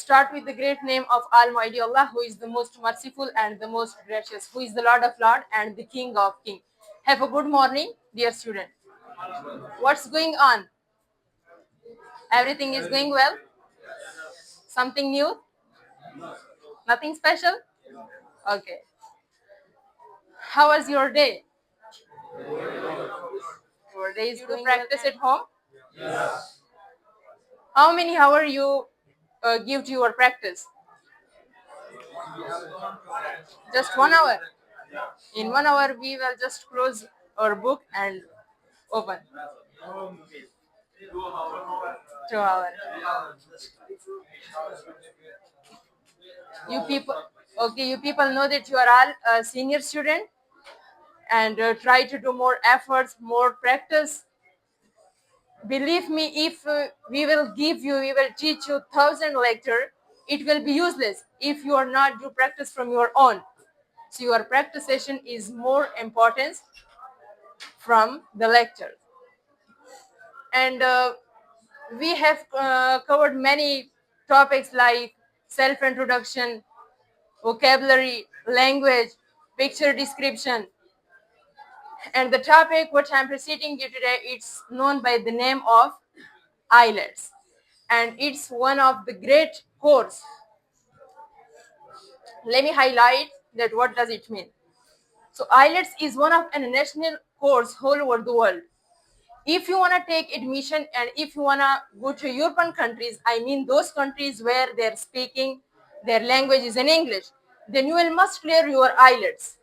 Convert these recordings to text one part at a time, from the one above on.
start with the great name of Almighty Allah, who is the most merciful and the most gracious, who is the Lord of Lords and the King of Kings. Have a good morning, dear student. What's going on? Everything is going well? Something new? Nothing special? Okay. How was your day? Your day is going well. Practice at home? How many hours you give to your practice? Just 1 hour. In 1 hour, we will just close our book and open. 2 hours. You people, okay, you people know that you are all a senior student and try to do more efforts, more practice. Believe me, if we will teach you 1,000 lecture, it will be useless if you are not do practice from your own. So your practice session is more important from the lecture. And we have covered many topics like self-introduction, vocabulary, language, picture description. And the topic which I'm presenting you today, it's known by the name of IELTS. And it's one of the great course. Let me highlight that what does it mean. So IELTS is one of a national course all over the world. If you want to take admission and if you want to go to European countries, I mean those countries where they're speaking, their language is in English, then you will must clear your IELTS.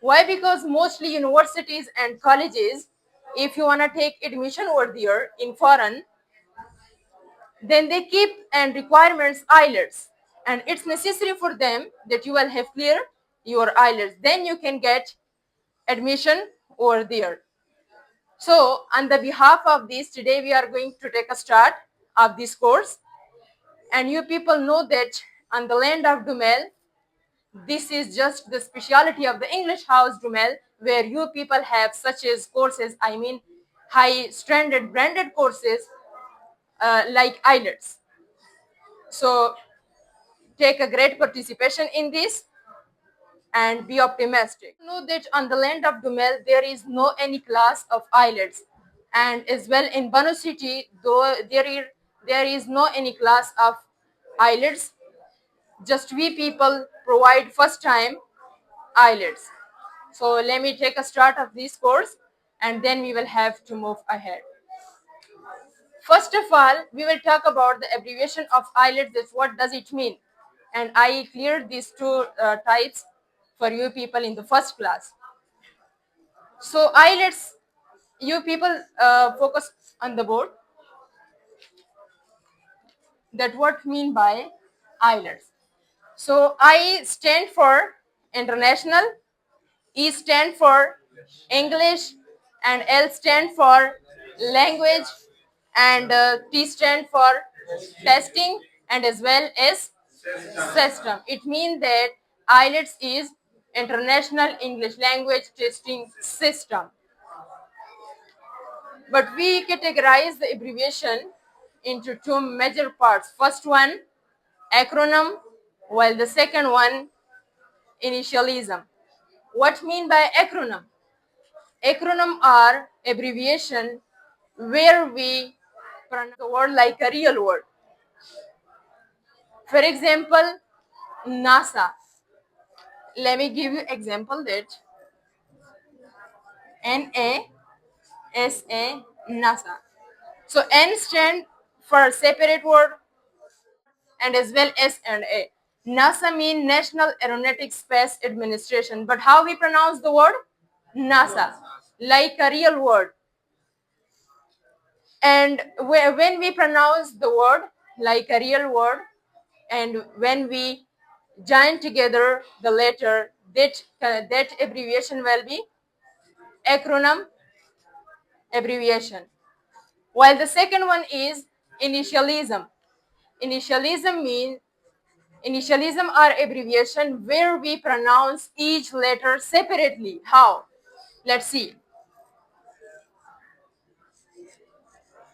Why? Because mostly universities and colleges, if you want to take admission over there in foreign, then they keep and requirements IELTS. And it's necessary for them that you will have clear your IELTS. Then you can get admission over there. So on the behalf of this, today we are going to take a start of this course. And you people know that on the land of Dumel, this is just the speciality of the English House Dumel, where you people have such as courses, I mean high standard branded courses like IELTS. So take a great participation in this and be optimistic. Know that on the land of Dumel there is no any class of IELTS, and as well in Banu City, though there is no any class of IELTS. Just we people provide first time IELTS. So let me take a start of this course and then we will have to move ahead. First of all, we will talk about the abbreviation of IELTS. That's what does it mean? And I cleared these two types for you people in the first class. So IELTS, you people focus on the board. That what mean by IELTS. So I stand for international, E stand for English, and L stand for language, and T stand for testing, and as well as system. It means that IELTS is International English Language Testing System. But we categorize the abbreviation into two major parts. First one, acronym, while the second one, initialism. What mean by acronym? Acronym are abbreviation where we pronounce the word like a real word. For example, NASA. Let me give you example that NASA, NASA. So N stand for separate word and as well S and A. NASA mean National Aeronautics Space Administration. But how we pronounce the word? NASA, like a real word. And when we pronounce the word like a real word, and when we join together the letter, that abbreviation will be acronym abbreviation. While the second one is initialism. Initialism are abbreviation where we pronounce each letter separately. How? Let's see.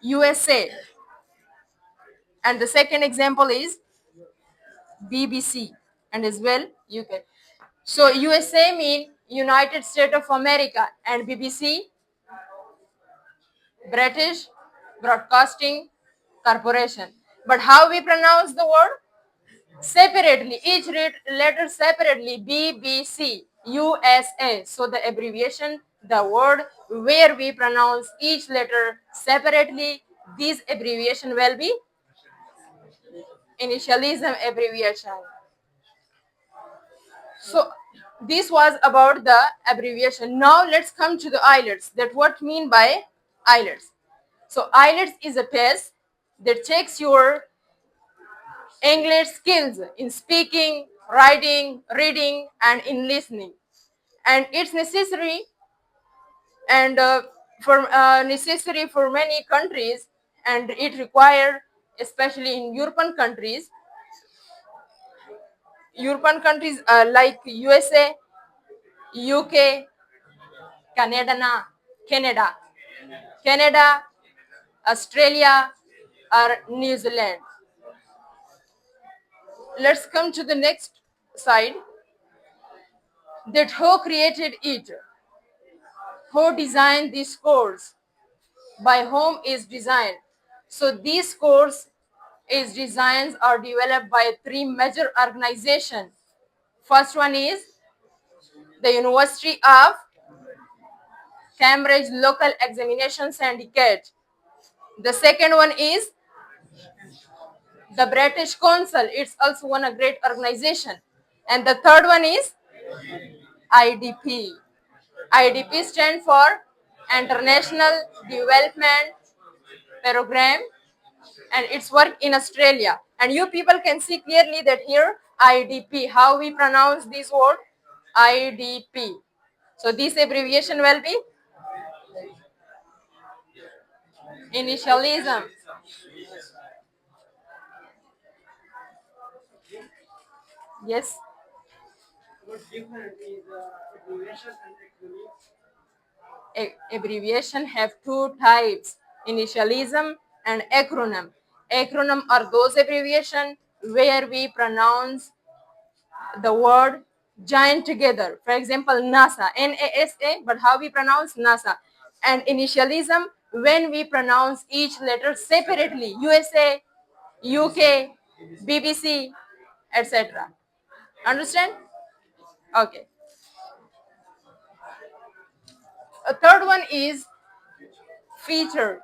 USA. And the second example is BBC, and as well UK. So USA mean United States of America, and BBC British Broadcasting Corporation. But how we pronounce the word? Separately, each letter separately, BBC, USA. So the abbreviation, the word where we pronounce each letter separately, this abbreviation will be initialism abbreviation. So this was about the abbreviation. Now let's come to the IELTS. That what mean by IELTS? So IELTS is a test that checks your English skills in speaking, writing, reading, and in listening. And it's necessary and necessary for many countries, and it required, especially in European countries like USA, UK, Canada, Canada, Australia, or New Zealand. Let's come to the next side. That who created it? Who designed this course? By whom is designed? So these course is designs are developed by three major organizations. First one is the University of Cambridge Local Examination Syndicate. The second one is the British Council. It's also one a great organization. And the third one is IDP. IDP stands for International Development Program, and its work in Australia. And you people can see clearly that here IDP, how we pronounce this word? IDP. So this abbreviation will be initialism. Yes. What difference is abbreviation and acronym? Abbreviation have two types, initialism and acronym. Acronym are those abbreviation where we pronounce the word joined together. For example, NASA, NASA, but how we pronounce NASA. And initialism, when we pronounce each letter separately, USA, UK, BBC, etc. Understand? Okay. A third one is feature.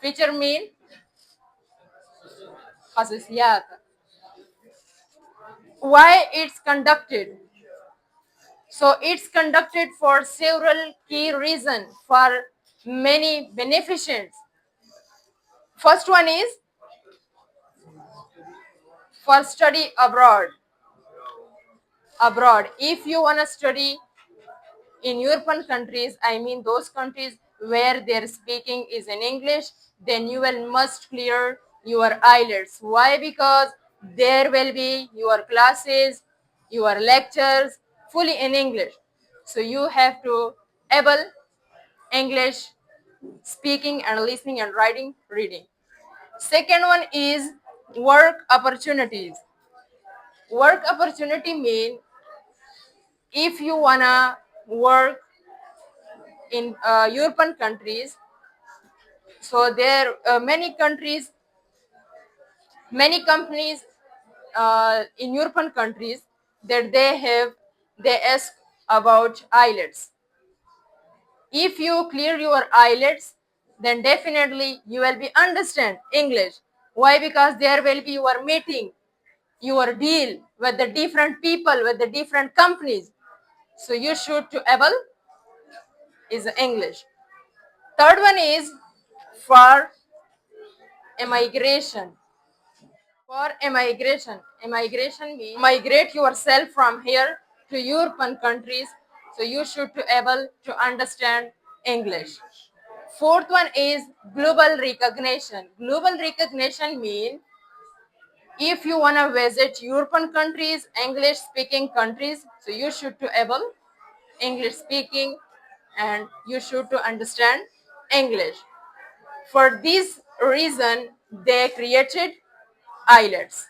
Feature mean خصوصيات. Why it's conducted? So it's conducted for several key reasons, for many beneficents. First one is for study abroad. Abroad, if you want to study in European countries, I mean those countries where their speaking is in English, then you will must clear your IELTS. Why? Because there will be your classes, your lectures fully in English. So you have to able English speaking and listening and writing, reading. Second one is work opportunities. Work opportunity mean if you wanna work in European countries, so there are many countries, many companies in European countries that they ask about IELTS. If you clear your IELTS, then definitely you will be understand English. Why? Because there will be your meeting, your deal with the different people, with the different companies. So you should to able is English. Third one is for immigration. For immigration means migrate yourself from here to European countries. So you should be able to understand English. Fourth one is global recognition. Global recognition means if you want to visit European countries, English speaking countries, so you should to able English speaking and you should to understand English. For this reason, they created IELTS.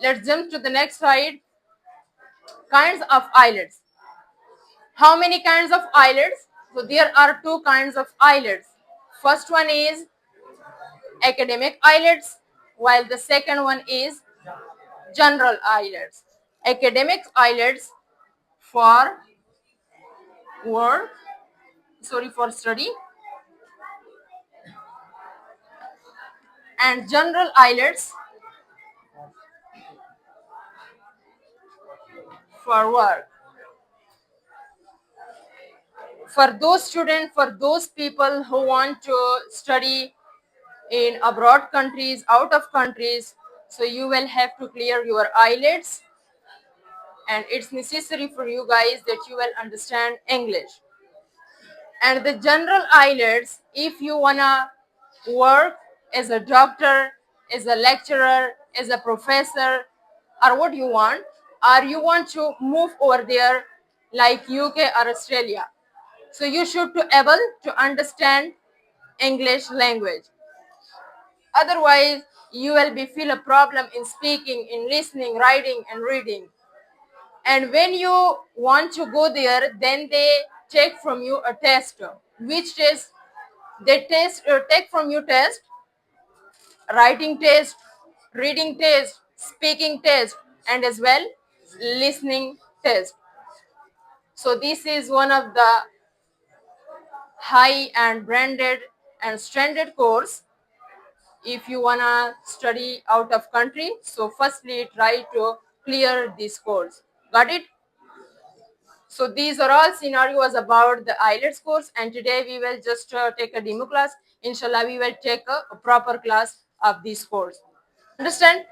Let's jump to the next slide. Kinds of IELTS. How many kinds of IELTS? So there are two kinds of IELTS. First one is academic IELTS, while the second one is general IELTS. Academic IELTS for work, for study, and general IELTS for work. For those students, for those people who want to study in abroad countries, out of countries, so you will have to clear your IELTS, and it's necessary for you guys that you will understand English. And the general IELTS, if you wanna work as a doctor, as a lecturer, as a professor, or what you want, or you want to move over there like UK or Australia, so you should be able to understand English language. Otherwise, you will be feel a problem in speaking, in listening, writing, and reading. And when you want to go there, then they take from you a test, which is they take from you test, writing test, reading test, speaking test, and as well listening test. So this is one of the high and branded and standard course if you wanna study out of country. So firstly try to clear this course. Got it? So these are all scenarios about the IELTS course, and today we will just take a demo class. Inshallah, we will take a proper class of this course. Understand?